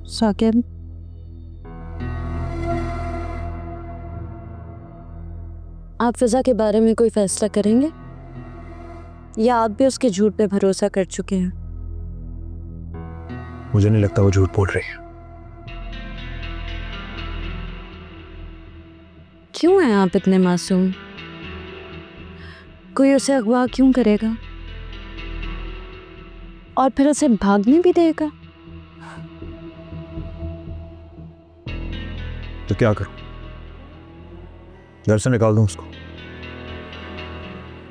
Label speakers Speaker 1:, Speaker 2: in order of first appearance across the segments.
Speaker 1: साकिब, आप फिजा के बारे में कोई फैसला करेंगे या आप भी उसके झूठ पे भरोसा कर चुके हैं?
Speaker 2: मुझे नहीं लगता वो झूठ बोल रही है।
Speaker 1: क्यों हैं आप इतने मासूम? कोई उसे अगवा क्यों करेगा और फिर उसे भागने भी देगा?
Speaker 2: तो क्या करूं? घर से निकाल दूं उसको?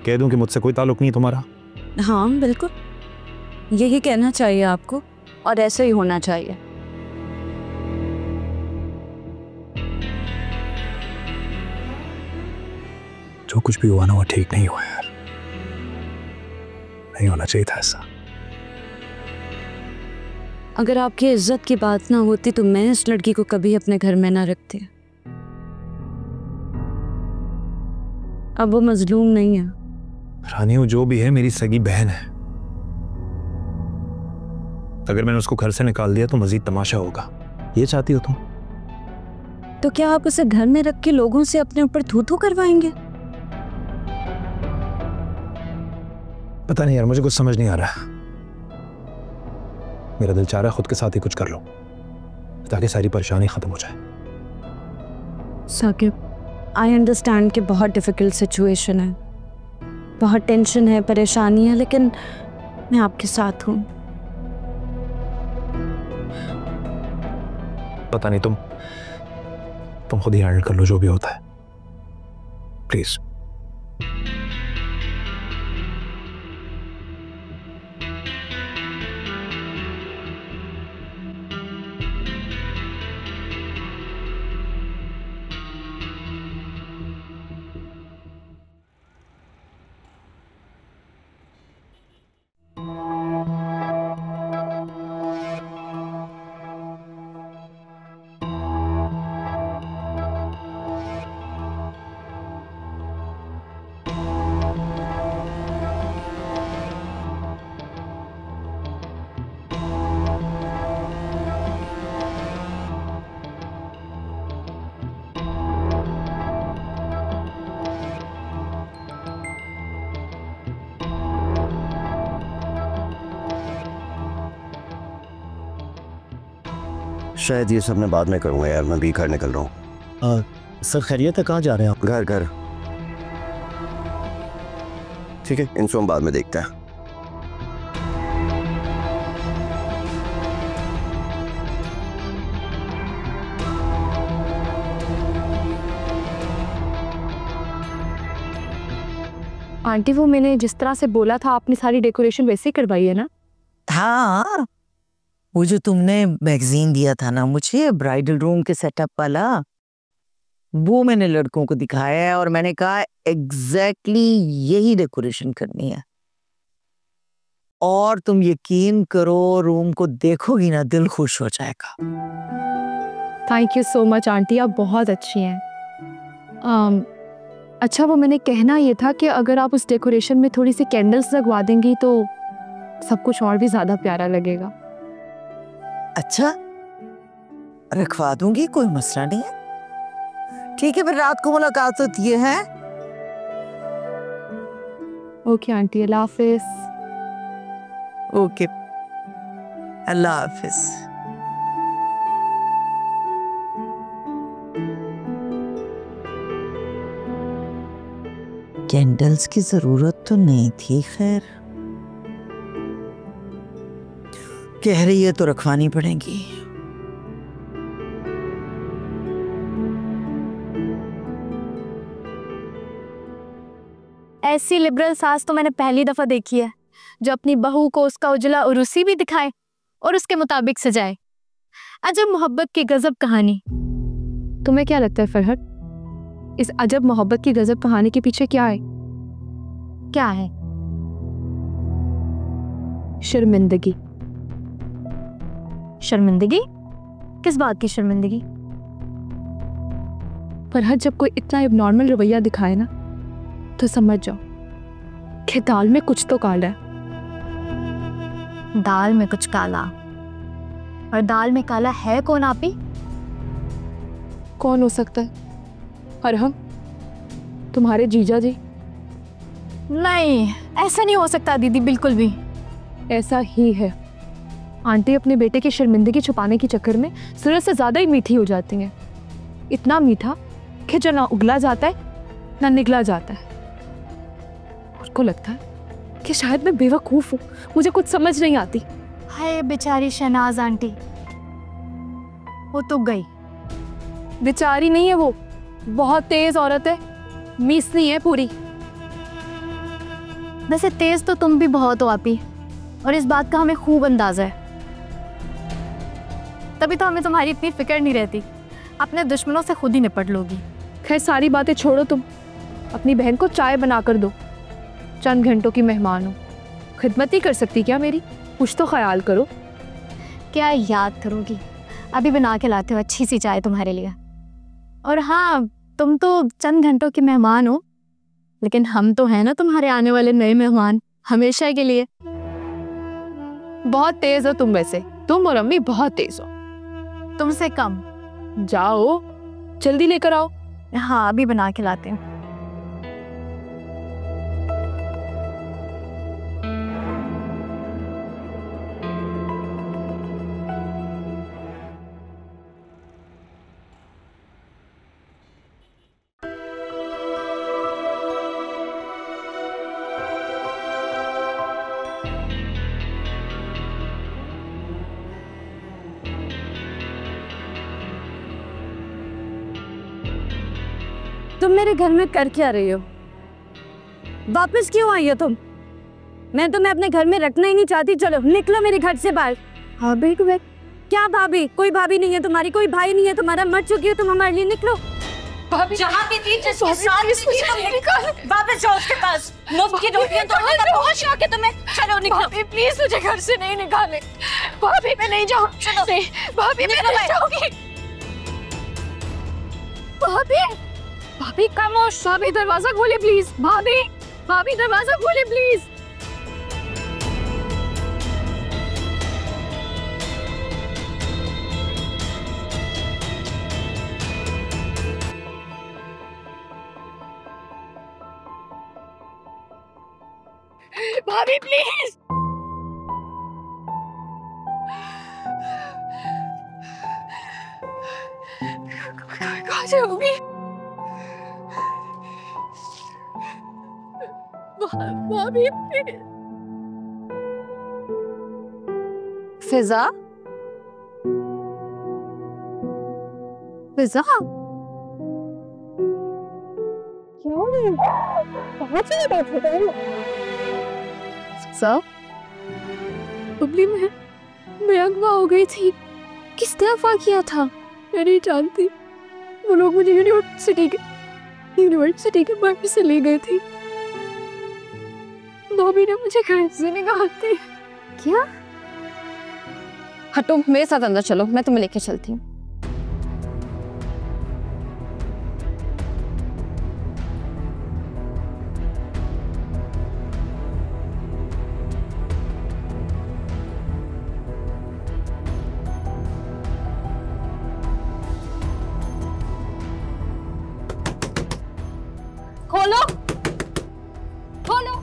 Speaker 2: कह दूं कि मुझसे कोई ताल्लुक नहीं तुम्हारा?
Speaker 1: हाँ बिल्कुल, यही कहना चाहिए आपको और ऐसे ही होना चाहिए।
Speaker 2: जो कुछ भी हुआ ना वो ठीक नहीं हुआ यार, नहीं होना चाहिए था ऐसा।
Speaker 1: अगर आपकी इज्जत की बात ना होती तो मैं इस लड़की को कभी अपने घर में ना रखती। अब वो मजलूम नहीं है।
Speaker 2: रानी, वो जो भी है मेरी सगी बहन है। अगर मैंने उसको घर से निकाल दिया तो मजीद तमाशा होगा। ये चाहती हो तुम?
Speaker 1: तो क्या आप उसे घर में रख के लोगों से अपने ऊपर थू-थू करवाएंगे?
Speaker 2: पता नहीं यार, मुझे कुछ समझ नहीं आ रहा। मेरा दिल चाह रहा है खुद के साथ ही कुछ कर लो ताकि सारी परेशानी खत्म हो जाए।
Speaker 1: साकिब, आई अंडरस्टैंड कि बहुत डिफिकल्ट सिचुएशन है, बहुत टेंशन है, परेशानी है, लेकिन मैं आपके साथ हूँ।
Speaker 2: पता नहीं, तुम खुद ही हैंडल कर लो जो भी होता है, प्लीज।
Speaker 3: शायद ये सब मैं बाद में करूँगा यार, मैं भी घर निकल रहा हूँ।
Speaker 4: सर खैरियत है? कहाँ जा रहे हैं आप?
Speaker 3: घर। ठीक है, इनको हम बाद में देखते हैं।
Speaker 5: आंटी, वो मैंने जिस तरह से बोला था आपने सारी डेकोरेशन वैसे ही करवाई है ना?
Speaker 6: हाँ, वो जो तुमने मैगजीन दिया था ना मुझे, ब्राइडल रूम के सेटअप वाला, वो मैंने लड़कों को दिखाया है और मैंने कहा एग्जैक्टली यही डेकोरेशन करनी है। और तुम यकीन करो, रूम को देखोगी ना दिल खुश हो जाएगा।
Speaker 5: Thank you so much aunty, आप बहुत अच्छी हैं। अच्छा, वो मैंने कहना ये था कि अगर आप उस डेकोरेशन में थोड़ी सी कैंडल्स लगवा देंगी तो सब कुछ और भी ज्यादा प्यारा लगेगा।
Speaker 6: अच्छा, रखवा दूंगी, कोई मसला नहीं है। ठीक है, फिर रात को मुलाकात होती है।
Speaker 5: ओके आंटी, अल्लाह हाफिज।
Speaker 6: ओके, अल्लाह हाफिज। कैंडल्स की जरूरत तो नहीं थी, खैर कह रही है तो रखवानी पड़ेगी।
Speaker 5: ऐसी लिबरल सास तो मैंने पहली दफा देखी है जो अपनी बहू को उसका उजला उर्सी भी दिखाए और उसके मुताबिक सजाए। अजब मोहब्बत की गजब कहानी। तुम्हें क्या लगता है फरहत, इस अजब मोहब्बत की गजब कहानी के पीछे क्या है? क्या है? शर्मिंदगी। शर्मिंदगी? किस बात की शर्मिंदगी? फरहत, जब कोई इतना एबनॉर्मल रवैया दिखाए ना तो समझ जाओ कि दाल में कुछ तो काला है। दाल में कुछ काला? और दाल में काला है कौन आपी?
Speaker 7: कौन हो सकता है? और हम तुम्हारे जीजा जी?
Speaker 5: नहीं, ऐसा नहीं हो सकता दीदी, बिल्कुल भी।
Speaker 7: ऐसा ही है। आंटी अपने बेटे की शर्मिंदगी छुपाने के चक्कर में सूरज से ज्यादा ही मीठी हो जाती हैं। इतना मीठा कि जो ना उगला जाता है ना निगला जाता है। उसको लगता है कि शायद मैं बेवकूफ हूँ, मुझे कुछ समझ नहीं आती।
Speaker 5: हाय बेचारी शहनाज आंटी, वो तो गई।
Speaker 7: बेचारी नहीं है वो, बहुत तेज औरत है, मीसनी है पूरी।
Speaker 5: वैसे तेज तो तुम भी बहुत हो आपी, और इस बात का हमें खूब अंदाजा है। तभी तो हमें तुम्हारी इतनी फिक्र नहीं रहती, अपने दुश्मनों से खुद ही निपट लोगी।
Speaker 7: खैर सारी बातें छोड़ो, तुम अपनी बहन को चाय बना कर दो। चंद घंटों की मेहमान हो, खिदमत ही कर सकती क्या मेरी? कुछ तो ख्याल करो।
Speaker 5: क्या याद करोगी, अभी बना के लाते हो अच्छी सी चाय तुम्हारे लिए। और हाँ, तुम तो चंद घंटों की मेहमान हो, लेकिन हम तो हैं ना तुम्हारे आने वाले नए मेहमान, हमेशा के लिए।
Speaker 7: बहुत तेज हो तुम, वैसे तुम और अम्मी बहुत तेज हो।
Speaker 5: तुमसे कम।
Speaker 7: जाओ जल्दी लेकर आओ।
Speaker 5: हाँ, अभी बना के लाते हैं।
Speaker 1: तुम मेरे घर में कर क्या रही हो? वापस क्यों आई हो तुम? मैं तुम्हें अपने घर में रखना ही नहीं चाहती। चलो निकलो मेरे घर से बाहर। भाभी क्या भाभी? कोई भाभी नहीं है तुम्हारी, कोई भाई नहीं है तुम्हारा, मर चुकी हो तुम हमारे लिए। निकलो।
Speaker 7: भाभी
Speaker 1: जहाँ भी थी जिसके साथ वापस जाओ उसके पास। मुफ्त की रोटियां तोड़ने का बहुत शौक है तुम्हें। चलो निकलो।
Speaker 7: भाभी प्लीज मुझे घर से नहीं निकाले। भाभी मैं नहीं जाऊंगी।
Speaker 1: चलो
Speaker 7: भाभी मैं नहीं जाऊंगी। भाभी भाभी खामोश। भाभी दरवाजा खोले प्लीज। भाभी दरवाजा खोले प्लीज। भाभी प्लीज। कहाँ से होगी? भाभी
Speaker 5: फिजा, फिजा
Speaker 7: सब बबली मैं अगवा हो गई थी। किसने अगवा किया था? मैं नहीं जानती। वो लोग मुझे यूनिवर्सिटी के बाहर से ले गए थे। बॉबी ने मुझे घर से निकाल दी।
Speaker 5: क्या?
Speaker 1: हटो, मेरे साथ अंदर चलो, मैं तुम्हें लेके चलती हूँ। खोलो खोलो।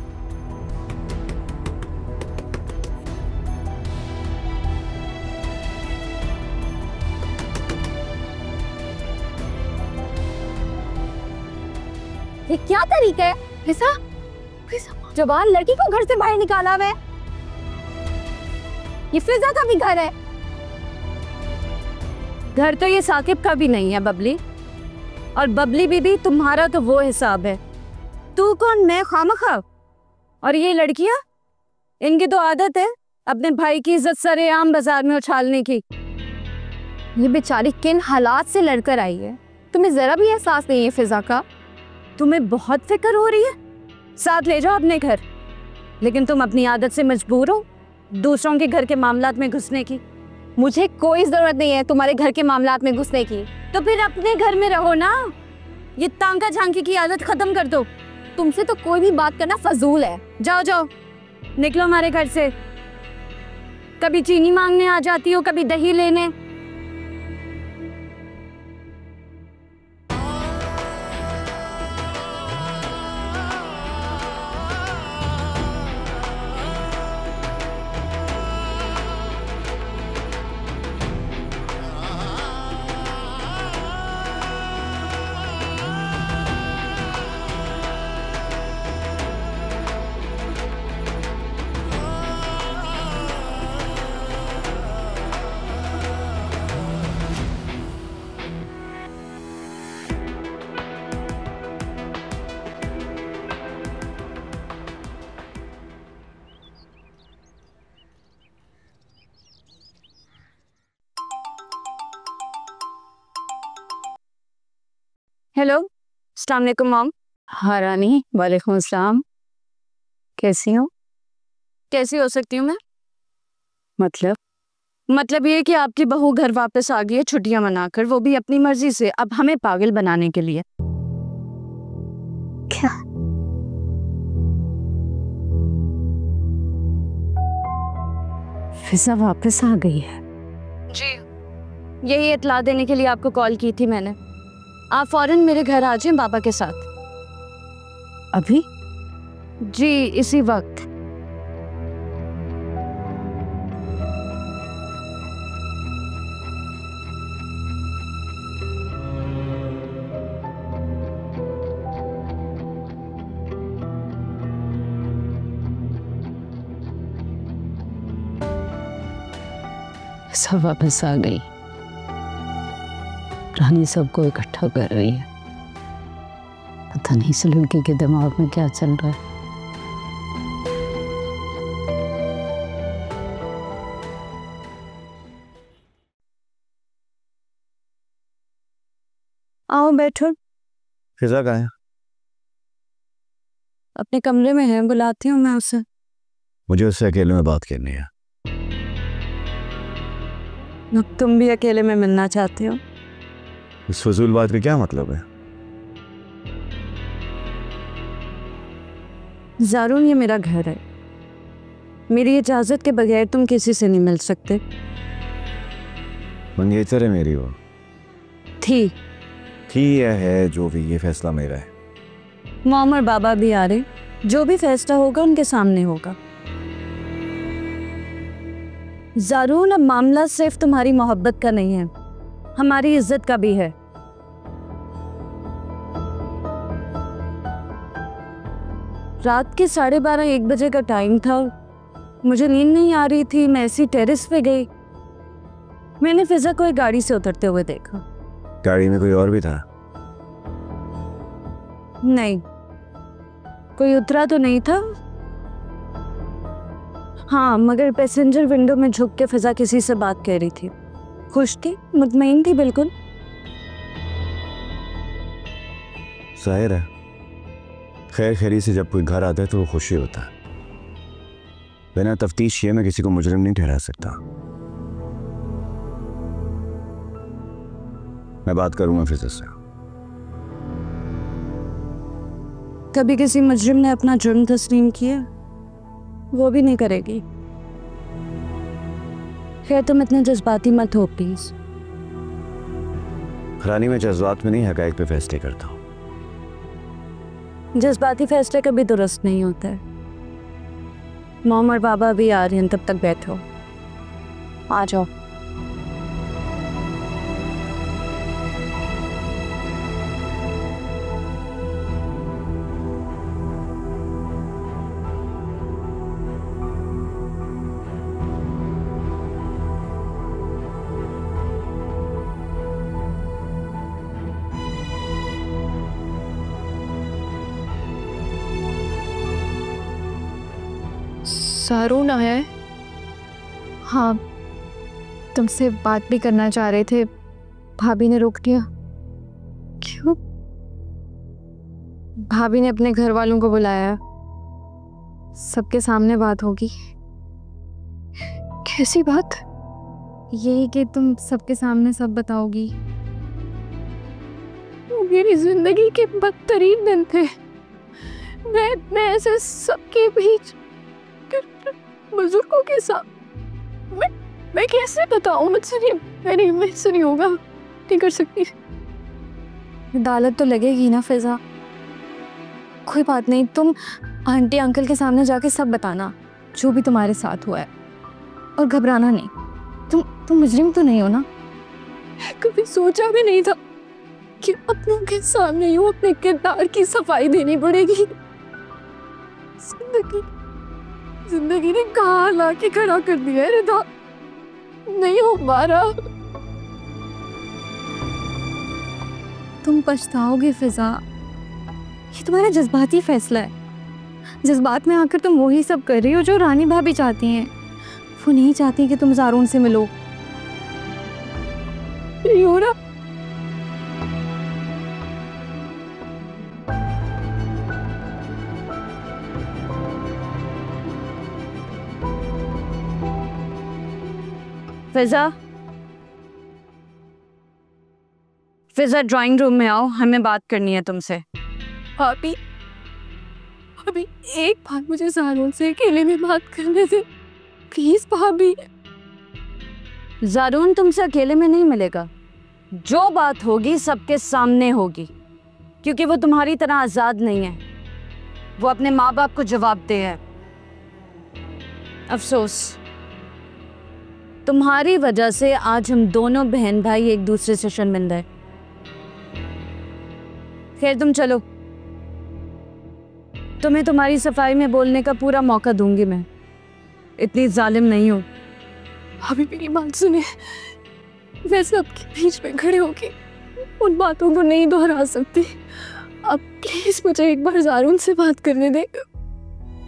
Speaker 1: ये क्या तरीका है?
Speaker 7: फिजा
Speaker 1: जवान लड़की को घर से बाहर निकाला हुआ है। ये फिजा का भी घर है। घर तो ये साकिब का भी नहीं है बबली। और बबली बीबी तुम्हारा तो वो हिसाब है। तू कौन, मैं खामखा? और ये लड़कियां, इनकी तो आदत है अपने भाई की इज्जत सरेआम बाजार में उछालने की।
Speaker 5: ये बेचारी किन हालात से लड़कर आई है, तुम्हें जरा भी एहसास नहीं है फिजा का?
Speaker 1: तुम्हें बहुत फिक्र हो रही है, साथ ले जाओ अपने घर। लेकिन तुम अपनी आदत से मजबूर हो दूसरों के घर के मामलात में घुसने की।
Speaker 5: मुझे कोई जरूरत नहीं है तुम्हारे घर के मामलात में घुसने की।
Speaker 1: तो फिर अपने घर में रहो ना। ये तांका झांकी की आदत खत्म कर दो।
Speaker 5: तुमसे तो कोई भी बात करना फजूल है।
Speaker 1: जाओ जाओ, निकलो हमारे घर से। कभी चीनी मांगने आ जाती हो, कभी दही लेने। हेलो, अस्सलाम वालेकुम मॉम।
Speaker 8: हाँ रानी, वालेकुम अस्सलाम। कैसी हो?
Speaker 1: कैसी हो सकती हूँ मैं?
Speaker 8: मतलब
Speaker 1: ये कि आपकी बहू घर वापस आ गई है छुट्टियां मनाकर, वो भी अपनी मर्जी से, अब हमें पागल बनाने के लिए।
Speaker 8: क्या? फिजा वापस आ गई है?
Speaker 1: जी, यही इत्ला देने के लिए आपको कॉल की थी मैंने। आप फौरन मेरे घर आ जाएं बाबा के साथ।
Speaker 8: अभी?
Speaker 1: जी, इसी वक्त।
Speaker 8: सब वापस आ गई। रानी सबको इकट्ठा कर रही है। पता नहीं इस लड़की के दिमाग में क्या चल रहा है।
Speaker 1: आओ बैठो।
Speaker 3: फिजा कहाँ है?
Speaker 1: अपने कमरे में है, बुलाती हूँ मैं उसे।
Speaker 3: मुझे उससे अकेले में बात करनी है।
Speaker 1: अब तुम भी अकेले में मिलना चाहते हो?
Speaker 3: इस फजूल बात का क्या मतलब है?
Speaker 1: ज़ारून, ये मेरा घर है। मेरी इजाजत के बगैर तुम किसी से नहीं मिल सकते।
Speaker 3: मंगेतर है मेरी वो।
Speaker 1: थी
Speaker 3: या है, जो भी, ये फैसला मेरा है।
Speaker 1: मॉम और बाबा भी आ रहे, जो भी फैसला होगा उनके सामने होगा। ज़ारून, अब मामला सिर्फ तुम्हारी मोहब्बत का नहीं है, हमारी इज्जत का भी है। रात के 12:30-1 बजे का टाइम था। मुझे नींद नहीं आ रही थी, मैं ऐसी टेरेस पे गई। मैंने फिजा को एक गाड़ी से उतरते हुए देखा।
Speaker 3: गाड़ी में कोई और भी था?
Speaker 1: नहीं, कोई उतरा तो नहीं था। हाँ, मगर पैसेंजर विंडो में झुक के फिजा किसी से बात कर रही थी। खुश थी, मुतमईन थी बिल्कुल।
Speaker 3: जाहिर है, खैर खैरी से जब कोई घर आता है तो वो खुशी होता है। बिना तफ्तीश किए मैं किसी को मुजरिम नहीं ठहरा सकता। मैं बात करूंगा फिजा से।
Speaker 1: कभी किसी मुजरिम ने अपना जुर्म तस्लीम किया? वो भी नहीं करेगी। खैर, तुम इतने जज्बाती मत हो प्लीज।
Speaker 3: रानी, मैं जज्बात में नहीं, हकायक पे फैसले करता हूँ।
Speaker 1: जज्बाती फैसले कभी दुरुस्त नहीं होता है। मॉम और बाबा भी आ रहे हैं, तब तक बैठो। आ जाओ।
Speaker 7: ज़ारून आया है? हाँ, तुमसे बात भी करना चाह रहे थे, भाभी ने रोक दिया।
Speaker 1: क्यों?
Speaker 7: भाभी ने अपने घर वालों को बुलाया, सबके सामने बात होगी। कैसी बात? यही कि तुम सबके सामने सब बताओगी। मेरी जिंदगी के बदतरीन दिन थे। मैं ऐसे सबके बीच बुजुर्गों के साथ मैं कैसे बताऊं? मुझसे नहीं, मुझसे नहीं होगा, नहीं कर सकती।
Speaker 1: अदालत तो लगेगी ना फिजा। कोई बात नहीं, तुम आंटी अंकल के सामने जाके सब बताना जो भी तुम्हारे साथ हुआ है, और घबराना नहीं। तुम मुजरिम तो नहीं हो ना?
Speaker 7: कभी सोचा भी नहीं था कि अपनों के सामने यूं अपने किरदार की सफाई देनी पड़ेगी। जिंदगी ने कहाँ ला के खड़ा कर दिया है रिदा, नहीं हो पा रहा।
Speaker 1: तुम पछताओगे फिजा, ये तुम्हारा जज्बाती फैसला है। जज्बात में आकर तुम वही सब कर रही हो जो रानी भाभी चाहती हैं। वो नहीं चाहती कि तुम ज़ारून से मिलो।
Speaker 7: नहीं हो रहा।
Speaker 1: फिजा ड्राइंग रूम में आओ, हमें बात करनी है तुमसे।
Speaker 7: भाभी, अभी एक बार मुझे ज़ारून से अकेले में बात करने दे प्लीज। भाभी,
Speaker 1: ज़ारून तुमसे अकेले में नहीं मिलेगा। जो बात होगी सबके सामने होगी, क्योंकि वो तुम्हारी तरह आज़ाद नहीं है। वो अपने माँ बाप को जवाबदेह है। अफसोस, तुम्हारी वजह से आज हम दोनों बहन भाई एक दूसरे से शर्मिंदा है। खैर तुम चलो, तुम्हें तुम्हारी सफाई में बोलने का पूरा मौका दूंगी मैं। इतनी जालिम नहीं हूं।
Speaker 7: भाभी मेरी बात सुने, मैं सबके बीच में खड़े होके उन बातों को नहीं दोहरा सकती। अब प्लीज मुझे एक बार ज़ारून से बात करने दे।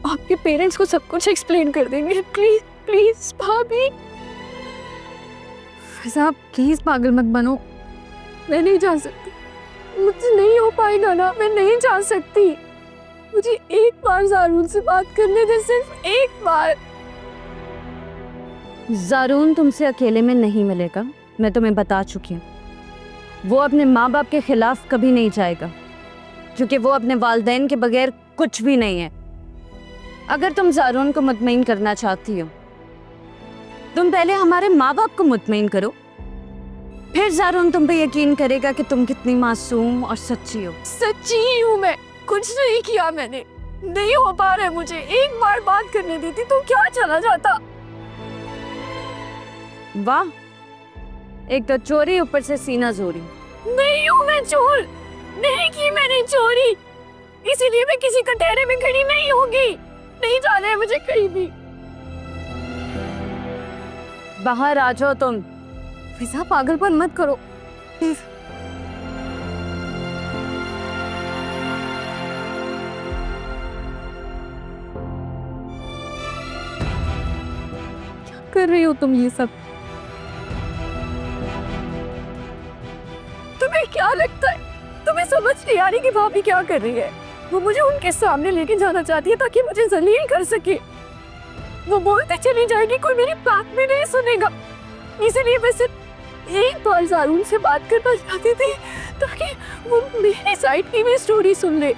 Speaker 7: आपके पेरेंट्स को सब कुछ एक्सप्लेन कर देंगे। प्लीज प्लीज भाभी।
Speaker 1: फिजा प्लीज पागल मत बनो।
Speaker 7: मैं नहीं जा सकती, मुझसे नहीं हो पाएगा ना, मैं नहीं जा सकती। मुझे एक बार ज़ारून से बात करने दे, सिर्फ एक बार।
Speaker 1: ज़ारून तुमसे अकेले में नहीं मिलेगा, मैं तुम्हें बता चुकी हूँ। वो अपने माँ बाप के खिलाफ कभी नहीं जाएगा, क्योंकि वो अपने वालिदैन के बगैर कुछ भी नहीं है। अगर तुम ज़ारून को मुतमईन करना चाहती हो, तुम पहले हमारे माँ बाप को मुतमईन करो, फिर ज़ारून तुम पे यकीन करेगा कि तुम कितनी मासूम और सच्ची हो।
Speaker 7: सच्ची ही हूँ मैं, कुछ नहीं किया मैंने। नहीं हो पा रहा है मुझे। एक बार बात करने देती तो क्या चला जाता।
Speaker 1: वाह, एक तो चोरी, ऊपर से सीना जोरी।
Speaker 7: नहीं हूँ मैं चोर, नहीं की मैंने चोरी, इसीलिए मैं किसी कटहरे में खड़ी नहीं होगी। नहीं जाना है मुझे कहीं भी।
Speaker 1: बाहर आ जाओ तुम।
Speaker 7: फिजा पागलपन मत करो प्लीज। क्या कर रही हो तुम ये सब? तुम्हें क्या लगता है, तुम्हें समझ नहीं आ रही कि भाभी क्या कर रही है? वो मुझे उनके सामने लेके जाना चाहती है ताकि मुझे जलील कर सके। वो बोलते चली जाएगी, कोई मेरी बात भी नहीं सुनेगा। इसीलिए मैं सिर्फ एक बार ज़ारून से बात करना चाहती थी ताकि वो मेरी साइड की भी स्टोरी सुन ले।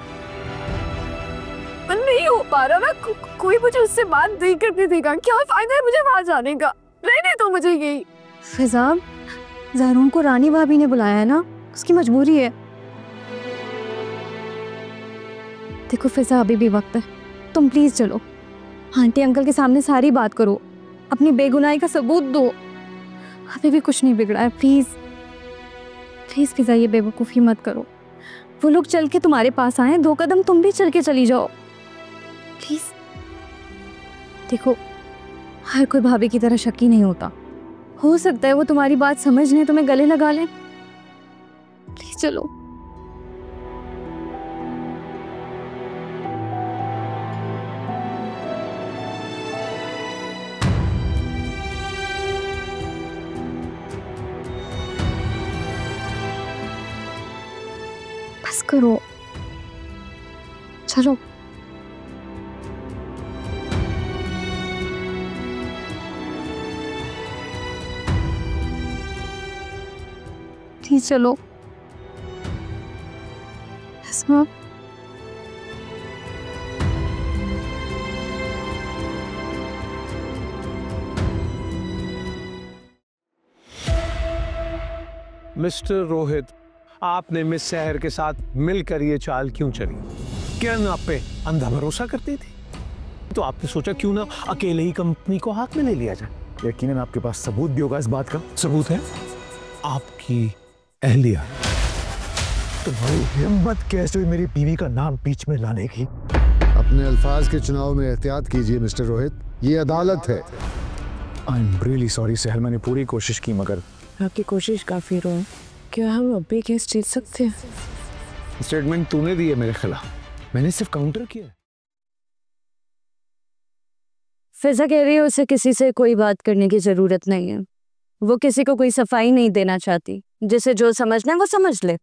Speaker 7: पर नहीं हो पा रहा ना, कोई मुझे उससे बात नहीं करने देगा। क्या फायदा है मुझे वहां जाने का? रहने तो मुझे यही।
Speaker 1: फिजा, ज़ारून को रानी भाभी ने बुलाया है ना, उसकी मजबूरी है। देखो फिजा, अभी भी वक्त है, तुम प्लीज चलो। आंटी अंकल के सामने सारी बात करो, अपनी बेगुनाही का सबूत दो। अभी भी कुछ नहीं बिगड़ा है। प्लीज प्लीज फिजा, ये बेवकूफ़ी मत करो। वो लोग चल के तुम्हारे पास आए, 2 कदम तुम भी चल के चली जाओ प्लीज। देखो, हर कोई भाभी की तरह शकी नहीं होता। हो सकता है वो तुम्हारी बात समझ लें, तुम्हें गले लगा लें। प्लीज चलो। बस करो, चलो। प्लीज चलो। अस्मा,
Speaker 2: मिस्टर रोहित, आपने मिस सहर के साथ मिलकर ये चाल क्यों चली? क्या ना आप पे अंधा भरोसा करती थी? तो आपने सोचा क्यों ना अकेले ही कंपनी को हाथ में ले लिया जाए।
Speaker 3: यकीनन आपके पास सबूत भी होगा इस बात का।
Speaker 2: सबूत है आपकी अहलिया।
Speaker 3: तुम्हारी हिम्मत कैसे हुई मेरी बीवी का नाम बीच में लाने की?
Speaker 9: अपने अल्फाज के चुनाव में एहतियात कीजिए मिस्टर रोहित, ये अदालत है।
Speaker 3: आई एम रियली सॉरी सहल, मैंने पूरी कोशिश की मगर
Speaker 6: आपकी कोशिश काफी रो। क्या हम अब भी केस जीत सकते हैं?
Speaker 2: स्टेटमेंट तूने दी है मेरे खिलाफ, मैंने सिर्फ काउंटर किया।
Speaker 1: फिजा कह रही है उसे किसी से कोई बात करने की जरूरत नहीं है। वो किसी को कोई सफाई नहीं देना चाहती। जिसे जो समझना है वो समझ ले।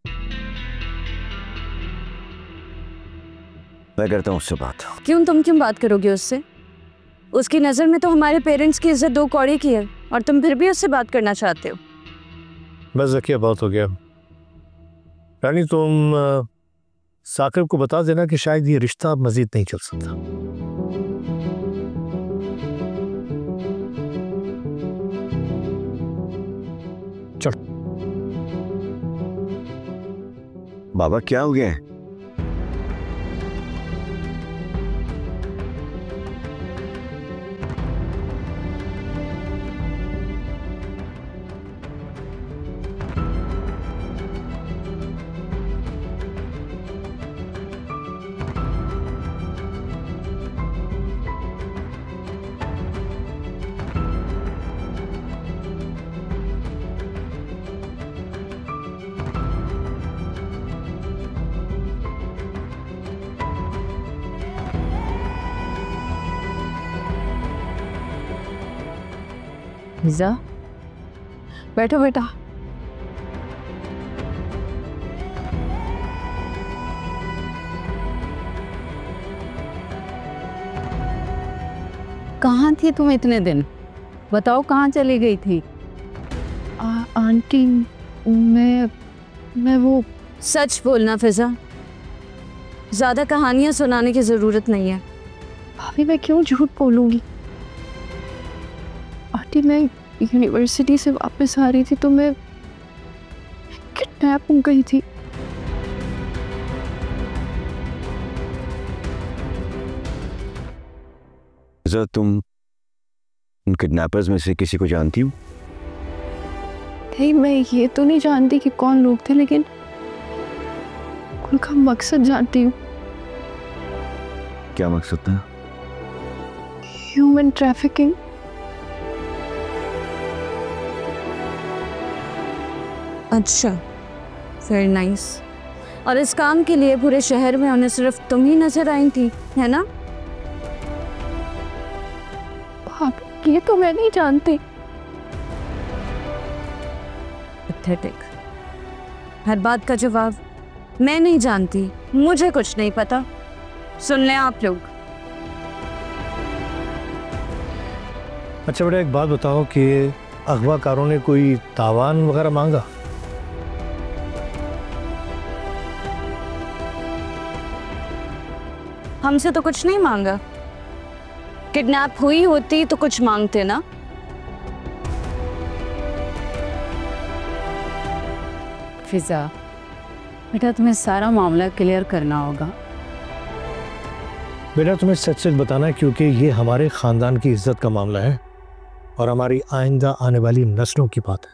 Speaker 3: मैं करता हूँ उससे बात।
Speaker 1: क्यों? तुम क्यों बात करोगे उससे? उसकी नज़र में तो हमारे पेरेंट्स की इज्जत 2 कौड़ी की है और तुम फिर भी उससे बात करना चाहते हो।
Speaker 4: बस ज़किया, बहुत हो गया। रानी, तुम साकिब को बता देना कि शायद ये रिश्ता अब मजीद नहीं चल सकता। चल।
Speaker 3: बाबा क्या हो गया है?
Speaker 7: फिजा, बैठो बेटा।
Speaker 8: कहाँ थी तुम इतने दिन? बताओ कहाँ चली गई थी?
Speaker 7: आंटी, मैं वो।
Speaker 1: सच बोलना फिजा, ज्यादा कहानियां सुनाने की जरूरत नहीं है।
Speaker 7: भाभी, मैं क्यों झूठ बोलूंगी? आंटी, मैं यूनिवर्सिटी से वापस आ रही थी तो मैं किडनैप हो गई थी।
Speaker 3: तुम उन किडनैपर्स में से किसी को जानती हो?
Speaker 7: नहीं, मैं ये तो नहीं जानती कि कौन लोग थे, लेकिन उनका मकसद जानती हूँ।
Speaker 3: क्या मकसद था?
Speaker 7: Human trafficking.
Speaker 1: अच्छा, वेरी नाइस। और इस काम के लिए पूरे शहर में उन्हें सिर्फ तुम ही नजर आई थी, है ना?
Speaker 7: ये तो मैं नहीं जानती।
Speaker 1: पैथेटिक। हर बात का जवाब मैं नहीं जानती, मुझे कुछ नहीं पता। सुन लें आप लोग।
Speaker 4: अच्छा बेटा, एक बात बताओ कि अगवाकारों ने कोई तावान वगैरह मांगा?
Speaker 1: हमसे तो कुछ नहीं मांगा। किडनैप हुई होती तो कुछ मांगते ना।
Speaker 8: फिजा बेटा, तुम्हें सारा मामला क्लियर करना होगा।
Speaker 4: बेटा, तुम्हें सच सच बताना है क्योंकि ये हमारे खानदान की इज्जत का मामला है और हमारी आइंदा आने वाली नस्लों की बात है।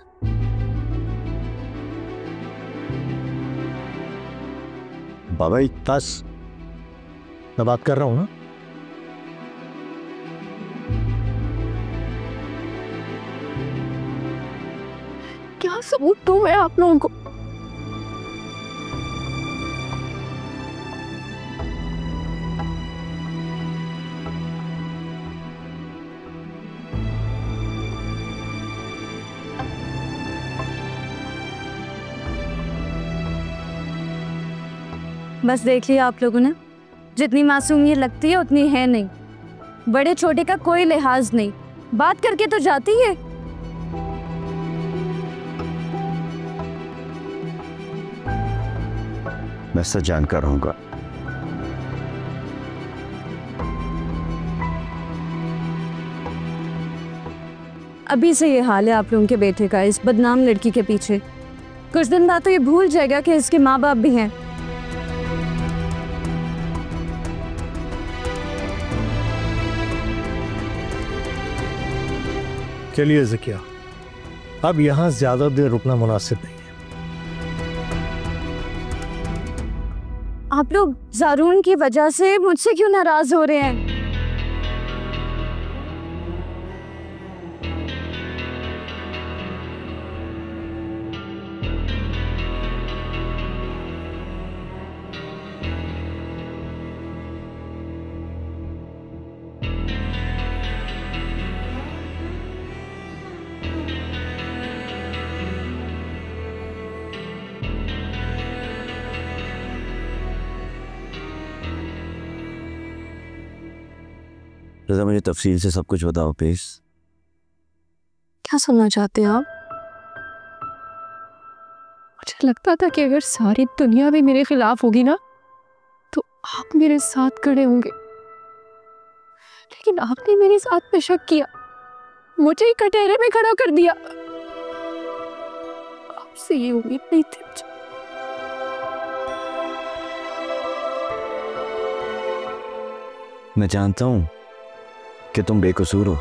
Speaker 3: बाबा,
Speaker 4: बस मैं बात कर रहा हूं ना।
Speaker 7: क्या सबूत दूं मैं आप लोगों को?
Speaker 1: बस देख लिया आप लोगों ने, जितनी मासूम ये लगती है उतनी है नहीं। बड़े छोटे का कोई लिहाज नहीं, बात करके तो जाती है।
Speaker 3: मैं सच जानकर रहूंगा।
Speaker 1: अभी से ये हाल है आप लोगों के बेटे का, इस बदनाम लड़की के पीछे। कुछ दिन बाद तो ये भूल जाएगा कि इसके माँ बाप भी हैं।
Speaker 4: चलिए ज़किया, अब यहाँ ज्यादा देर रुकना मुनासिब नहीं है।
Speaker 1: आप लोग ज़ारून की वजह से मुझसे क्यों नाराज हो रहे हैं?
Speaker 3: रज़ा, मुझे तफसील से सब कुछ बताओ प्लीज।
Speaker 7: क्या सुनना चाहते हैं आप? मुझे लगता था कि अगर सारी दुनिया भी मेरे खिलाफ होगी ना तो आप मेरे साथ खड़े होंगे, लेकिन आपने मेरे साथ पे शक किया, मुझे ही कटहरे में खड़ा कर दिया। आपसे ये उम्मीद नहीं थी मुझे।
Speaker 3: मैं जानता हूँ कि तुम बेकसूर हो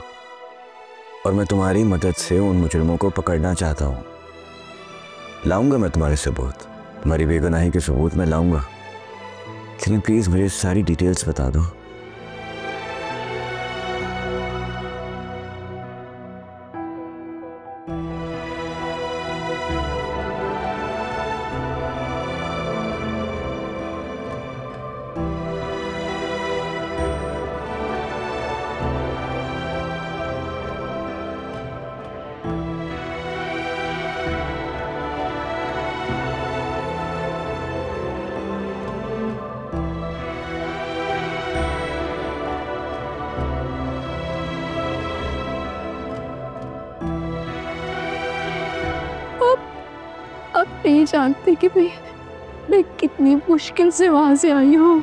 Speaker 3: और मैं तुम्हारी मदद से उन मुजरिमों को पकड़ना चाहता हूँ। लाऊंगा मैं तुम्हारे सबूत, तुम्हारी बेगुनाही के सबूत मैं लाऊंगा, लेकिन प्लीज मुझे सारी डिटेल्स बता दो।
Speaker 7: नहीं जानती कि मैं कितनी मुश्किल से वहां से आई हूँ।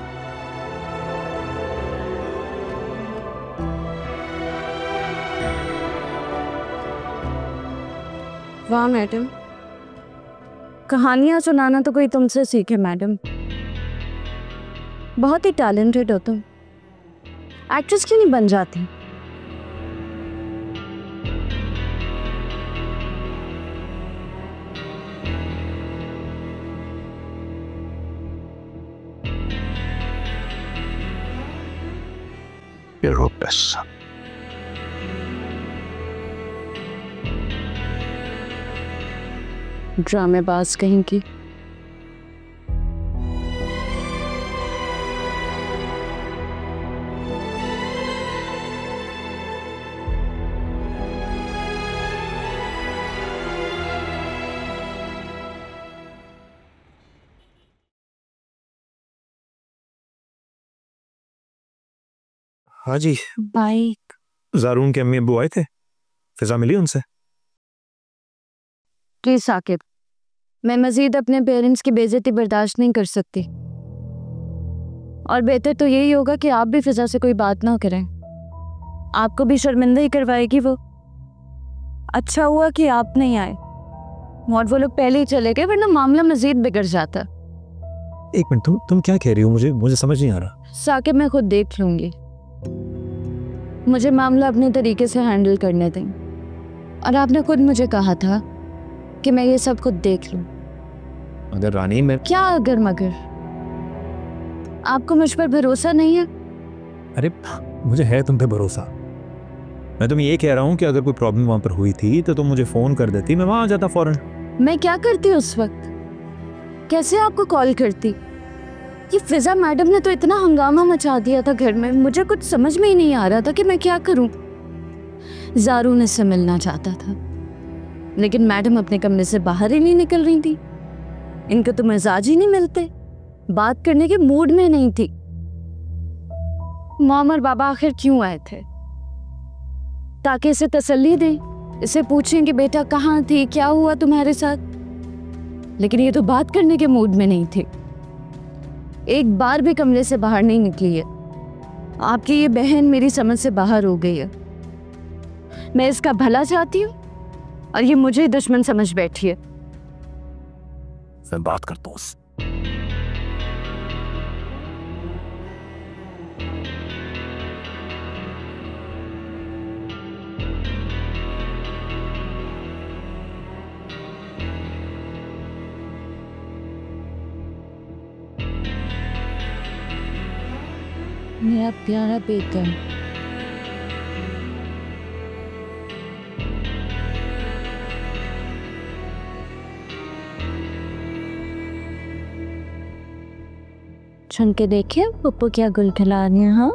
Speaker 1: वाह मैडम, कहानियां सुनाना तो कोई तुमसे सीखे मैडम। बहुत ही टैलेंटेड हो तुम। एक्ट्रेस क्यों नहीं बन जाती? ड्रामेबाज कहीं की।
Speaker 2: हाँ जी।
Speaker 1: बाइक।
Speaker 2: ज़ारून के अम्मी अब्बू आए थे, फिजा मिली उनसे?
Speaker 1: प्लीज साकिब, मैं मजीद अपने पेरेंट्स की बेइज्जती बर्दाश्त नहीं कर सकती, और बेहतर तो यही होगा कि आप भी फिजा से कोई बात ना करें। आपको भी शर्मिंदा ही करवाएगी वो। अच्छा हुआ कि आप नहीं आए, और वो लोग पहले ही चले गए, वरना मामला मजीद बिगड़ जाता।
Speaker 2: एक मिनट, तुम क्या कह रही हो? मुझे समझ नहीं आ रहा।
Speaker 1: साकिब, मैं खुद देख लूंगी, मुझे मामला अपने तरीके से हैंडल करने दें। और आपने खुद मुझे कहा था कि मैं ये सब खुद देख लूं।
Speaker 2: अगर रानी, मैं
Speaker 1: क्या अगर मगर? आपको मुझ पर भरोसा नहीं है?
Speaker 2: अरे मुझे है तुम पे भरोसा। मैं तुम्हें ये कह रहा हूँ कि अगर कोई प्रॉब्लम वहां पर हुई थी तो तुम मुझे फोन कर देती, मैं वहां आ जाता फौरन।
Speaker 1: मैं क्या करती उस वक्त? कैसे आपको कॉल करती? ये फिजा मैडम ने तो इतना हंगामा मचा दिया था घर में, मुझे कुछ समझ में ही नहीं आ रहा था कि मैं क्या करूं। ज़ारून इससे मिलना चाहता था, लेकिन मैडम अपने कमरे से बाहर ही नहीं निकल रही थी। इनको तो मिजाज ही नहीं मिलते, बात करने के मूड में नहीं थी। मॉम और बाबा आखिर क्यों आए थे? ताकि इसे तसल्ली दें, इसे पूछें कि बेटा कहाँ थी, क्या हुआ तुम्हारे साथ। लेकिन ये तो बात करने के मूड में नहीं थे, एक बार भी कमरे से बाहर नहीं निकली है। आपकी ये बहन मेरी समझ से बाहर हो गई है। मैं इसका भला चाहती हूँ और ये मुझे दुश्मन समझ बैठी है।
Speaker 10: मैं बात करता हूँ उससे।
Speaker 8: मेरा प्यारा बेटा,
Speaker 1: छन के देखिए पप्पू क्या गुल खिला रही है। हाँ,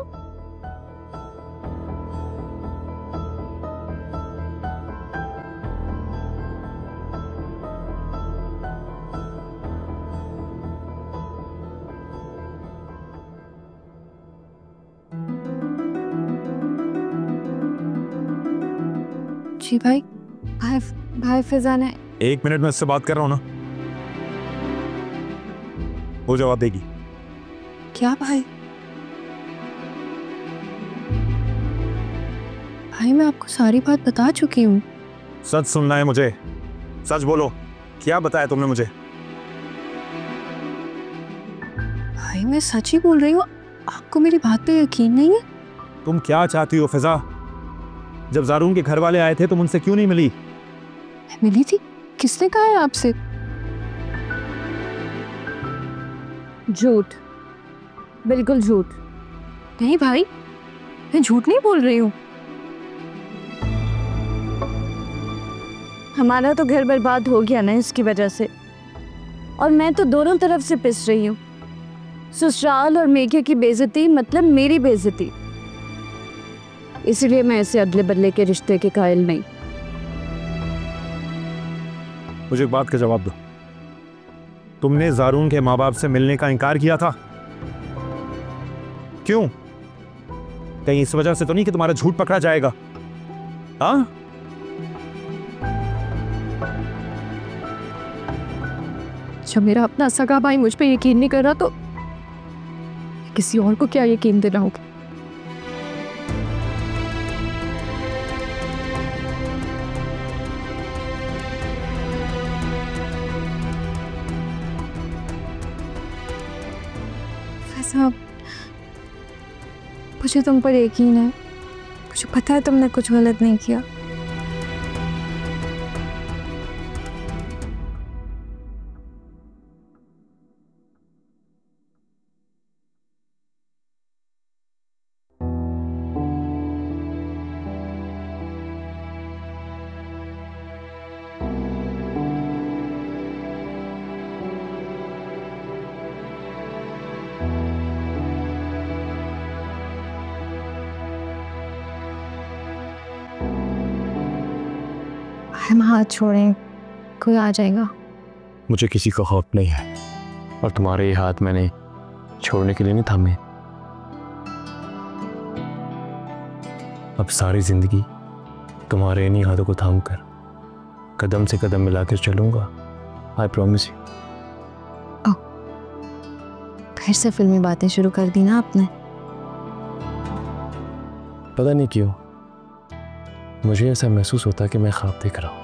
Speaker 7: जी भाई। भाई भाई फिजा ने
Speaker 10: 1 मिनट में उससे बात कर रहा हूँ ना, वो जवाब देगी।
Speaker 7: क्या भाई? भाई मैं आपको सारी बात बता चुकी हूँ।
Speaker 10: सच सुनना है मुझे, सच बोलो, क्या बताया तुमने मुझे?
Speaker 7: भाई मैं सच ही बोल रही हूँ, आपको मेरी बात पे यकीन नहीं है?
Speaker 10: तुम क्या चाहती हो फिजा? जब ज़ारून के घर वाले आए थे तुम उनसे क्यों नहीं मिली?
Speaker 7: मैं मिली थी। किसने कहा है आपसे?
Speaker 1: झूठ, बिल्कुल झूठ।
Speaker 7: नहीं भाई, मैं झूठ नहीं बोल रही हूँ।
Speaker 1: हमारा तो घर बर्बाद हो गया ना इसकी वजह से, और मैं तो दोनों तरफ से पिस रही हूँ। ससुराल और मेघे की बेइज्जती मतलब मेरी बेइज्जती। इसलिए मैं ऐसे अदले बदले के रिश्ते के कायल नहीं।
Speaker 10: मुझे एक बात का जवाब दो, तुमने ज़ारून के माँ बाप से मिलने का इनकार किया था, क्यों? कहीं इस वजह से तो नहीं कि तुम्हारा झूठ पकड़ा जाएगा? हाँ?
Speaker 7: जब मेरा अपना सगा भाई मुझ पे यकीन नहीं कर रहा तो किसी और को क्या यकीन देना होगा? साहब, मुझे तुम पर यकीन है, मुझे पता है तुमने कुछ गलत नहीं किया। हम हाथ छोड़ें, कोई आ जाएगा।
Speaker 3: मुझे किसी का खौफ नहीं है, और तुम्हारे ये हाथ मैंने छोड़ने के लिए नहीं थामे। अब सारी जिंदगी तुम्हारे इन्हीं हाथों को थाम कर कदम से कदम मिलाकर चलूंगा। I promise you.
Speaker 7: फिर से फिल्मी बातें शुरू कर दी ना आपने।
Speaker 3: पता नहीं क्यों मुझे ऐसा महसूस होता है कि मैं ख्वाब देख रहा हूं,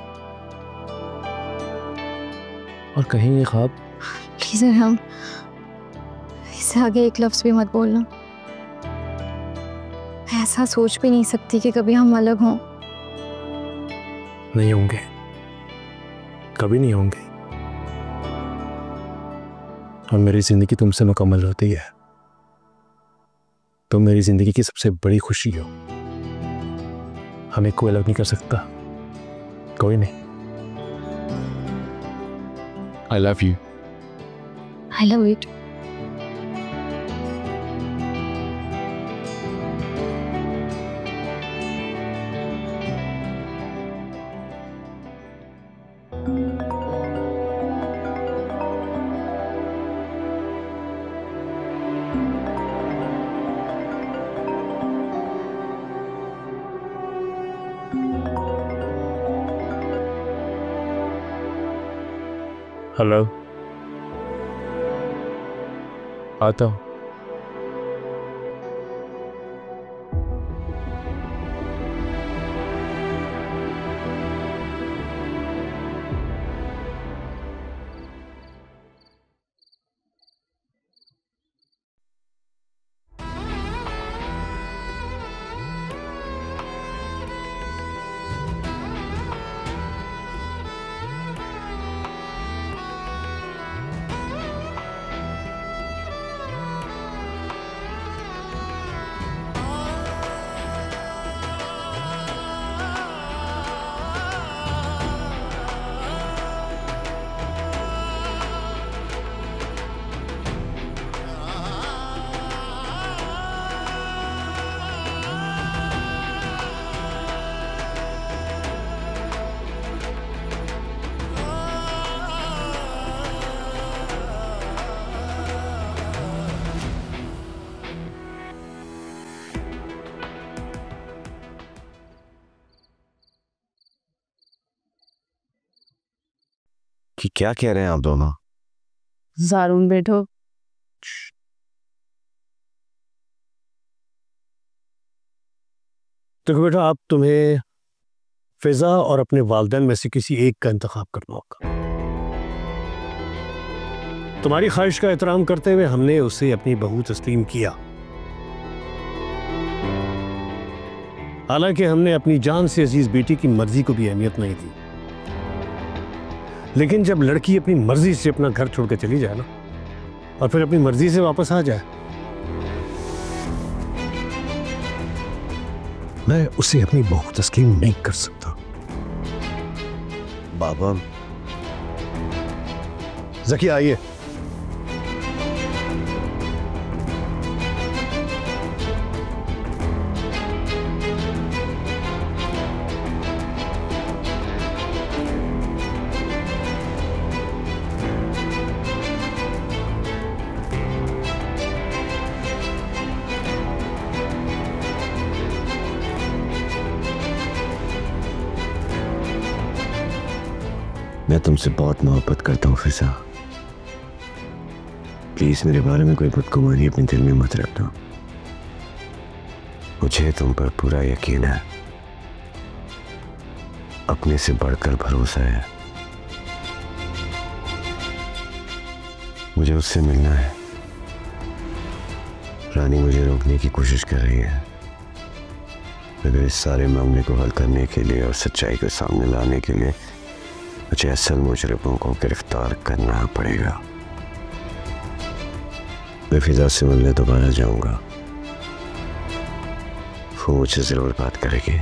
Speaker 3: और कहीं ये ख्वाब।
Speaker 7: प्लीज हम इससे आगे एक लफ्ज भी मत बोलना। मैं ऐसा सोच भी नहीं सकती कि कभी हम अलग हों।
Speaker 3: नहीं होंगे, कभी नहीं होंगे, और मेरी जिंदगी तुमसे मुकम्मल होती है। तुम मेरी जिंदगी की सबसे बड़ी खुशी हो। हमें कोई अलग नहीं कर सकता, कोई नहीं। I love you.
Speaker 7: I love it.
Speaker 3: Hello, आता हूँ। कि क्या कह रहे हैं आप दोनों?
Speaker 1: ज़ारून बैठो।
Speaker 4: तो बेटा आप तुम्हें फिजा और अपने वालिदैन में से किसी एक का इंतखाब करना होगा। तुम्हारी ख्वाहिश का एहतराम करते हुए हमने उसे अपनी बहू तस्लीम किया, हालांकि हमने अपनी जान से अजीज बेटी की मर्जी को भी अहमियत नहीं दी। लेकिन जब लड़की अपनी मर्जी से अपना घर छोड़ के चली जाए ना, और फिर अपनी मर्जी से वापस आ जाए, मैं उसे अपनी बहू तस्लीम नहीं कर सकता।
Speaker 3: बाबा,
Speaker 4: ज़किया आइए।
Speaker 3: मैं तुमसे बहुत मोहब्बत करता हूँ फिजा। प्लीज मेरे बारे में कोई बदगुमानी अपने दिल में मत रखना। मुझे तुम पर पूरा यकीन है, अपने से बढ़कर भरोसा है। मुझे उससे मिलना है। रानी मुझे रोकने की कोशिश कर रही है, मगर इस सारे मामले को हल करने के लिए और सच्चाई को सामने लाने के लिए मुझे असल मुजरिमों को गिरफ्तार करना पड़ेगा। मैं फिजा से मिलने दोबारा जाऊंगा, वो मुझसे जरूर बात करेगी।